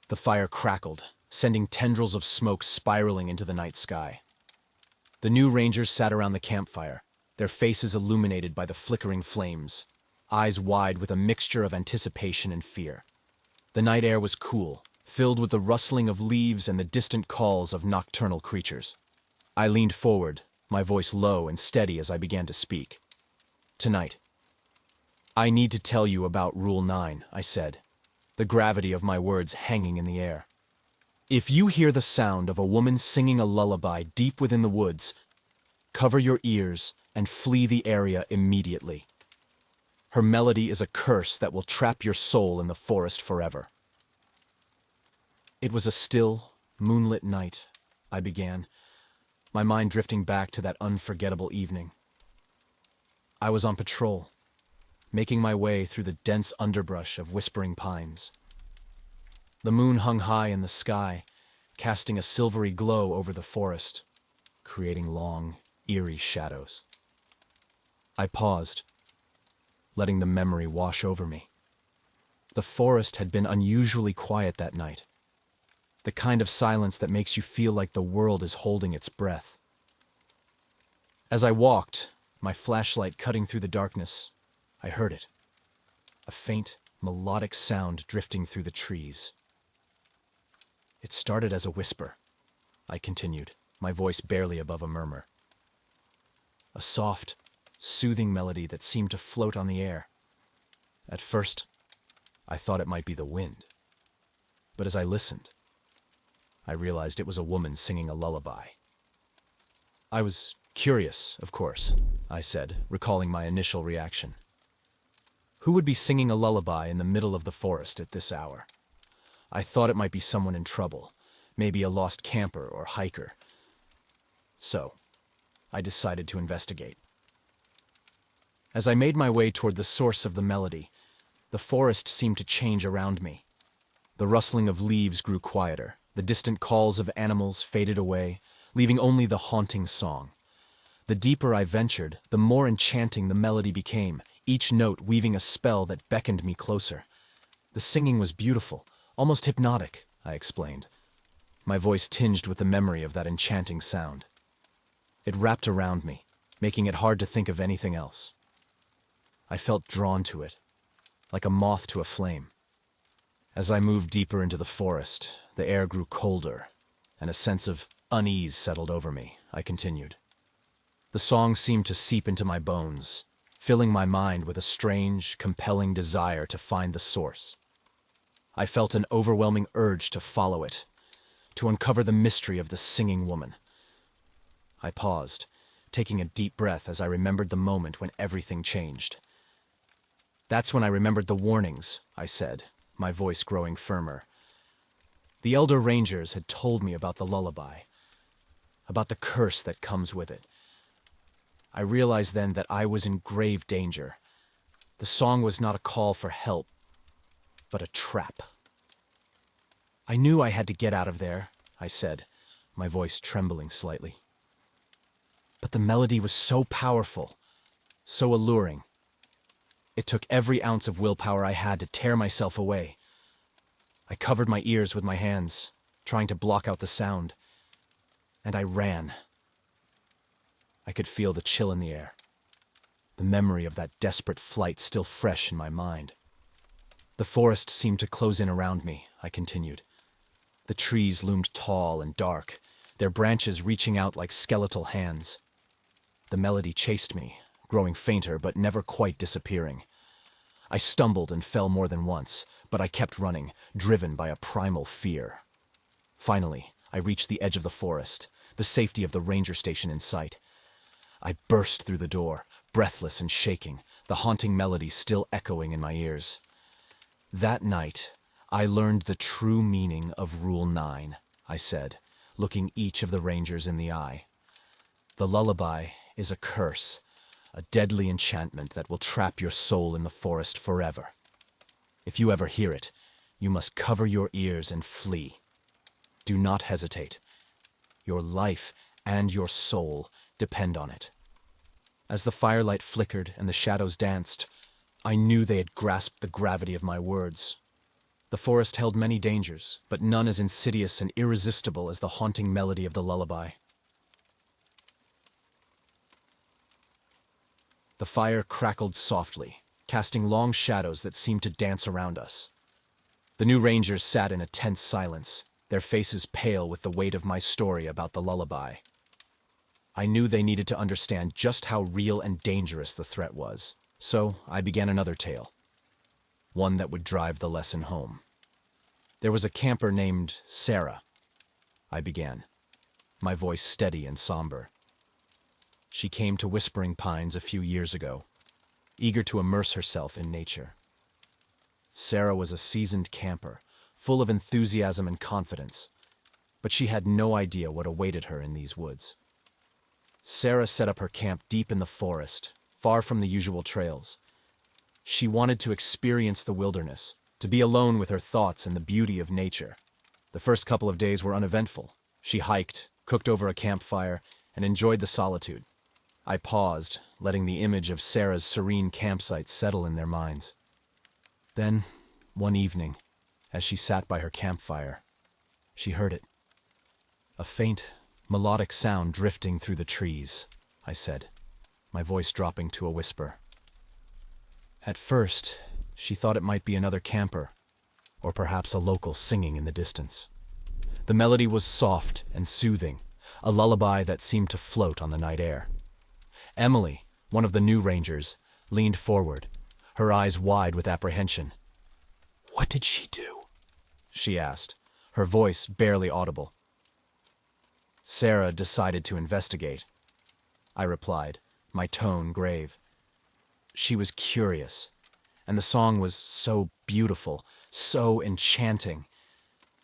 The fire crackled, sending tendrils of smoke spiraling into the night sky. The new rangers sat around the campfire, their faces illuminated by the flickering flames, eyes wide with a mixture of anticipation and fear. The night air was cool, filled with the rustling of leaves and the distant calls of nocturnal creatures. I leaned forward, my voice low and steady as I began to speak. "Tonight, I need to tell you about Rule 9, I said, the gravity of my words hanging in the air. If you hear the sound of a woman singing a lullaby deep within the woods, cover your ears and flee the area immediately. Her melody is a curse that will trap your soul in the forest forever." It was a still, moonlit night, I began, my mind drifting back to that unforgettable evening. I was on patrol, making my way through the dense underbrush of whispering pines. The moon hung high in the sky, casting a silvery glow over the forest, creating long, eerie shadows. I paused, letting the memory wash over me. The forest had been unusually quiet that night, the kind of silence that makes you feel like the world is holding its breath. As I walked, my flashlight cutting through the darkness, I heard it, a faint, melodic sound drifting through the trees. It started as a whisper, I continued, my voice barely above a murmur. A soft, soothing melody that seemed to float on the air. At first, I thought it might be the wind. But as I listened, I realized it was a woman singing a lullaby. I was curious, of course, I said, recalling my initial reaction. Who would be singing a lullaby in the middle of the forest at this hour? I thought it might be someone in trouble, maybe a lost camper or hiker. So, I decided to investigate. As I made my way toward the source of the melody, the forest seemed to change around me. The rustling of leaves grew quieter, the distant calls of animals faded away, leaving only the haunting song. The deeper I ventured, the more enchanting the melody became, each note weaving a spell that beckoned me closer. The singing was beautiful, almost hypnotic, I explained, my voice tinged with the memory of that enchanting sound. It wrapped around me, making it hard to think of anything else. I felt drawn to it, like a moth to a flame. As I moved deeper into the forest, the air grew colder, and a sense of unease settled over me, I continued. The song seemed to seep into my bones, filling my mind with a strange, compelling desire to find the source. I felt an overwhelming urge to follow it, to uncover the mystery of the singing woman. I paused, taking a deep breath as I remembered the moment when everything changed. That's when I remembered the warnings, I said, my voice growing firmer. The elder rangers had told me about the lullaby, about the curse that comes with it. I realized then that I was in grave danger. The song was not a call for help, but a trap. I knew I had to get out of there, I said, my voice trembling slightly. But the melody was so powerful, so alluring. It took every ounce of willpower I had to tear myself away. I covered my ears with my hands, trying to block out the sound. And I ran. I could feel the chill in the air, the memory of that desperate flight still fresh in my mind. The forest seemed to close in around me, I continued. The trees loomed tall and dark, their branches reaching out like skeletal hands. The melody chased me, growing fainter but never quite disappearing. I stumbled and fell more than once, but I kept running, driven by a primal fear. Finally, I reached the edge of the forest, the safety of the ranger station in sight. I burst through the door, breathless and shaking, the haunting melody still echoing in my ears. That night, I learned the true meaning of Rule 9, I said, looking each of the rangers in the eye. The lullaby is a curse, a deadly enchantment that will trap your soul in the forest forever. If you ever hear it, you must cover your ears and flee. Do not hesitate. Your life and your soul depend on it. As the firelight flickered and the shadows danced, I knew they had grasped the gravity of my words. The forest held many dangers, but none as insidious and irresistible as the haunting melody of the lullaby. The fire crackled softly, casting long shadows that seemed to dance around us. The new rangers sat in a tense silence, their faces pale with the weight of my story about the lullaby. I knew they needed to understand just how real and dangerous the threat was, so I began another tale, one that would drive the lesson home. There was a camper named Sarah, I began, my voice steady and somber. She came to Whispering Pines a few years ago, eager to immerse herself in nature. Sarah was a seasoned camper, full of enthusiasm and confidence, but she had no idea what awaited her in these woods. Sarah set up her camp deep in the forest, far from the usual trails. She wanted to experience the wilderness, to be alone with her thoughts and the beauty of nature. The first couple of days were uneventful. She hiked, cooked over a campfire, and enjoyed the solitude. I paused, letting the image of Sarah's serene campsite settle in their minds. Then, one evening, as she sat by her campfire, she heard it. A faint, melodic sound drifting through the trees, I said, my voice dropping to a whisper. At first, she thought it might be another camper, or perhaps a local singing in the distance. The melody was soft and soothing, a lullaby that seemed to float on the night air. Emily, one of the new rangers, leaned forward, her eyes wide with apprehension. "What did she do?" she asked, her voice barely audible. Sarah decided to investigate, I replied, my tone grave. She was curious, and the song was so beautiful, so enchanting.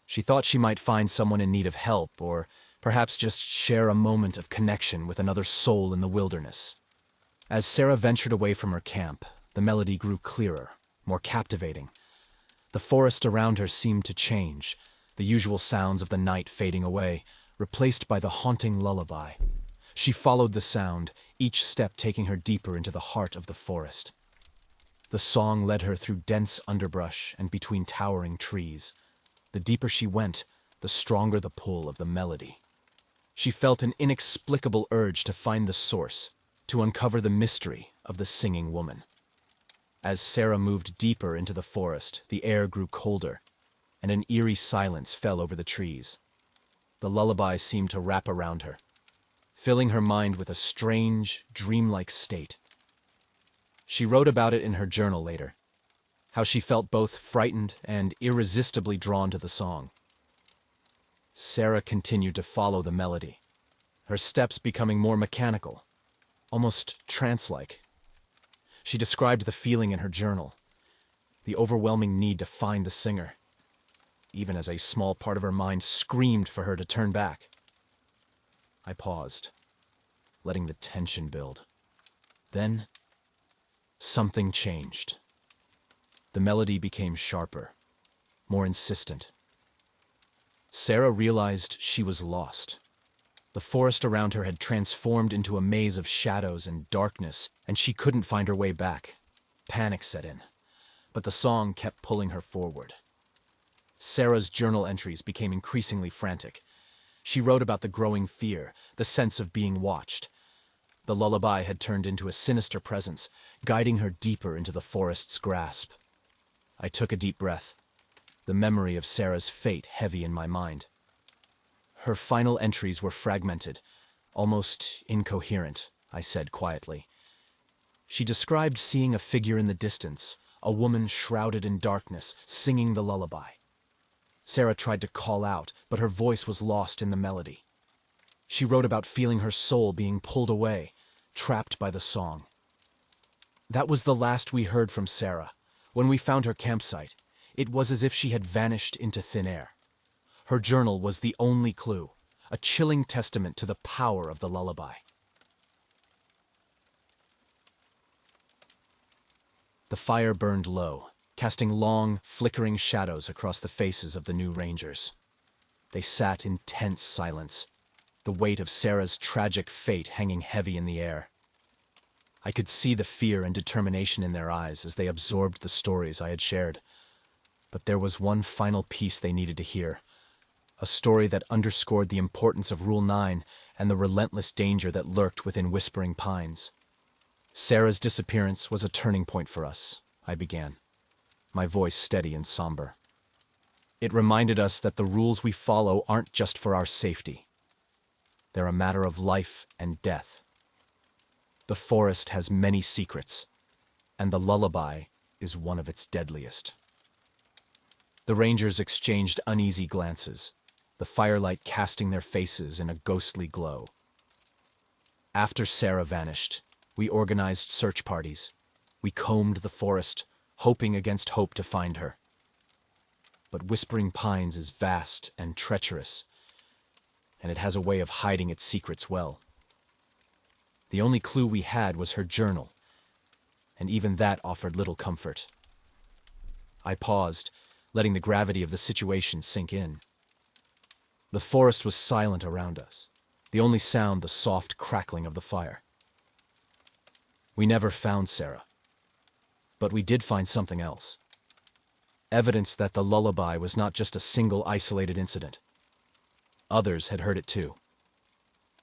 She thought she might find someone in need of help, or perhaps just share a moment of connection with another soul in the wilderness. As Sarah ventured away from her camp, the melody grew clearer, more captivating. The forest around her seemed to change, the usual sounds of the night fading away, replaced by the haunting lullaby. She followed the sound, each step taking her deeper into the heart of the forest. The song led her through dense underbrush and between towering trees. The deeper she went, the stronger the pull of the melody. She felt an inexplicable urge to find the source, to uncover the mystery of the singing woman. As Sarah moved deeper into the forest, the air grew colder, and an eerie silence fell over the trees. The lullaby seemed to wrap around her, filling her mind with a strange, dreamlike state. She wrote about it in her journal later, how she felt both frightened and irresistibly drawn to the song. Sarah continued to follow the melody, her steps becoming more mechanical, almost trance-like. She described the feeling in her journal, the overwhelming need to find the singer, even as a small part of her mind screamed for her to turn back. I paused, letting the tension build. Then, something changed. The melody became sharper, more insistent. Sarah realized she was lost. The forest around her had transformed into a maze of shadows and darkness, and she couldn't find her way back. Panic set in, but the song kept pulling her forward. Sarah's journal entries became increasingly frantic. She wrote about the growing fear, the sense of being watched. The lullaby had turned into a sinister presence, guiding her deeper into the forest's grasp. I took a deep breath, the memory of Sarah's fate heavy in my mind. Her final entries were fragmented, almost incoherent, I said quietly. She described seeing a figure in the distance, a woman shrouded in darkness, singing the lullaby. Sarah tried to call out, but her voice was lost in the melody. She wrote about feeling her soul being pulled away, trapped by the song. That was the last we heard from Sarah. When we found her campsite, it was as if she had vanished into thin air. Her journal was the only clue, a chilling testament to the power of the lullaby. The fire burned low, casting long, flickering shadows across the faces of the new rangers. They sat in tense silence, the weight of Sarah's tragic fate hanging heavy in the air. I could see the fear and determination in their eyes as they absorbed the stories I had shared. But there was one final piece they needed to hear. A story that underscored the importance of Rule 9 and the relentless danger that lurked within Whispering Pines. Sarah's disappearance was a turning point for us, I began, my voice steady and somber. It reminded us that the rules we follow aren't just for our safety. They're a matter of life and death. The forest has many secrets, and the lullaby is one of its deadliest. The rangers exchanged uneasy glances, the firelight casting their faces in a ghostly glow. After Sarah vanished, we organized search parties. We combed the forest, hoping against hope to find her. But Whispering Pines is vast and treacherous, and it has a way of hiding its secrets well. The only clue we had was her journal, and even that offered little comfort. I paused, letting the gravity of the situation sink in. The forest was silent around us, the only sound the soft crackling of the fire. We never found Sarah, but we did find something else. Evidence that the lullaby was not just a single isolated incident. Others had heard it too,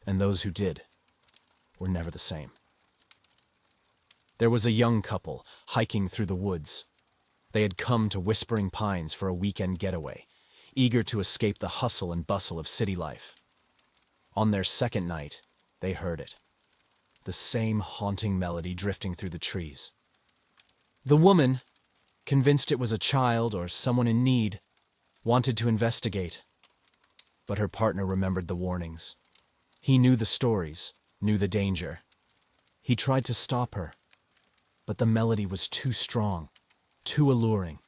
and those who did were never the same. There was a young couple hiking through the woods. They had come to Whispering Pines for a weekend getaway, eager to escape the hustle and bustle of city life. On their second night, they heard it. The same haunting melody drifting through the trees. The woman, convinced it was a child or someone in need, wanted to investigate. But her partner remembered the warnings. He knew the stories, knew the danger. He tried to stop her, but the melody was too strong, too alluring.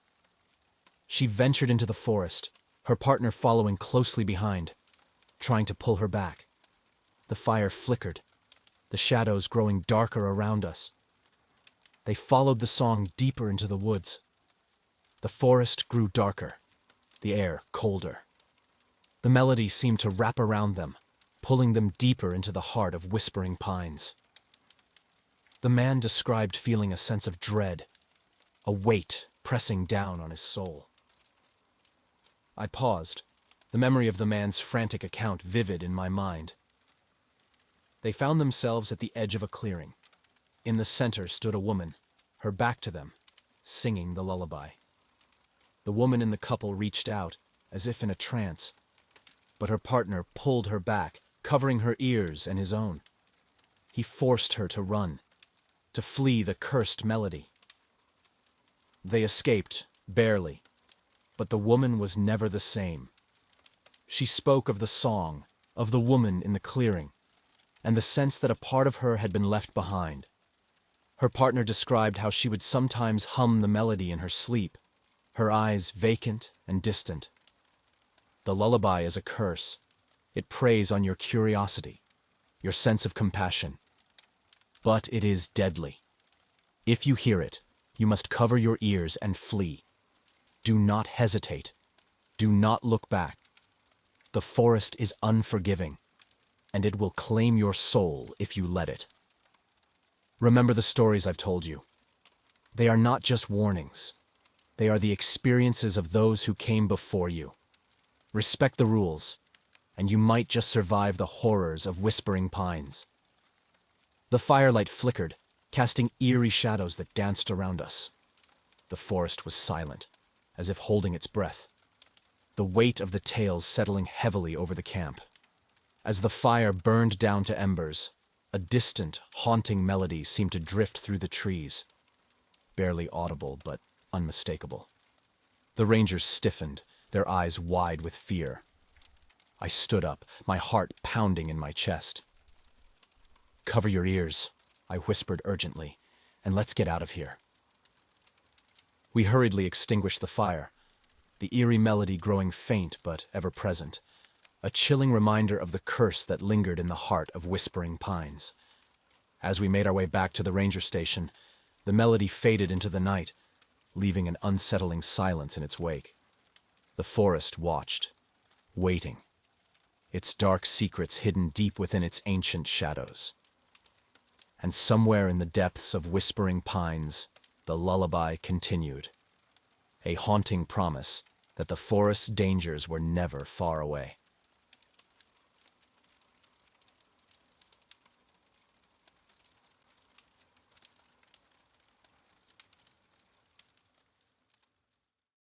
She ventured into the forest, her partner following closely behind, trying to pull her back. The fire flickered, the shadows growing darker around us. They followed the song deeper into the woods. The forest grew darker, the air colder. The melody seemed to wrap around them, pulling them deeper into the heart of Whispering Pines. The man described feeling a sense of dread, a weight pressing down on his soul. I paused, the memory of the man's frantic account vivid in my mind. They found themselves at the edge of a clearing. In the center stood a woman, her back to them, singing the lullaby. The woman in the couple reached out, as if in a trance, but her partner pulled her back, covering her ears and his own. He forced her to run, to flee the cursed melody. They escaped, barely, but the woman was never the same. She spoke of the song, of the woman in the clearing, and the sense that a part of her had been left behind. Her partner described how she would sometimes hum the melody in her sleep, her eyes vacant and distant. The lullaby is a curse. It preys on your curiosity, your sense of compassion. But it is deadly. If you hear it, you must cover your ears and flee. Do not hesitate. Do not look back. The forest is unforgiving, and it will claim your soul if you let it. Remember the stories I've told you. They are not just warnings. They are the experiences of those who came before you. Respect the rules, and you might just survive the horrors of Whispering Pines. The firelight flickered, casting eerie shadows that danced around us. The forest was silent, as if holding its breath, the weight of the tales settling heavily over the camp. As the fire burned down to embers, a distant, haunting melody seemed to drift through the trees, barely audible but unmistakable. The rangers stiffened, their eyes wide with fear. I stood up, my heart pounding in my chest. "Cover your ears," I whispered urgently, "and let's get out of here." We hurriedly extinguished the fire, the eerie melody growing faint but ever present, a chilling reminder of the curse that lingered in the heart of Whispering Pines. As we made our way back to the ranger station, the melody faded into the night, leaving an unsettling silence in its wake. The forest watched, waiting, its dark secrets hidden deep within its ancient shadows. And somewhere in the depths of Whispering Pines, the lullaby continued, a haunting promise that the forest's dangers were never far away.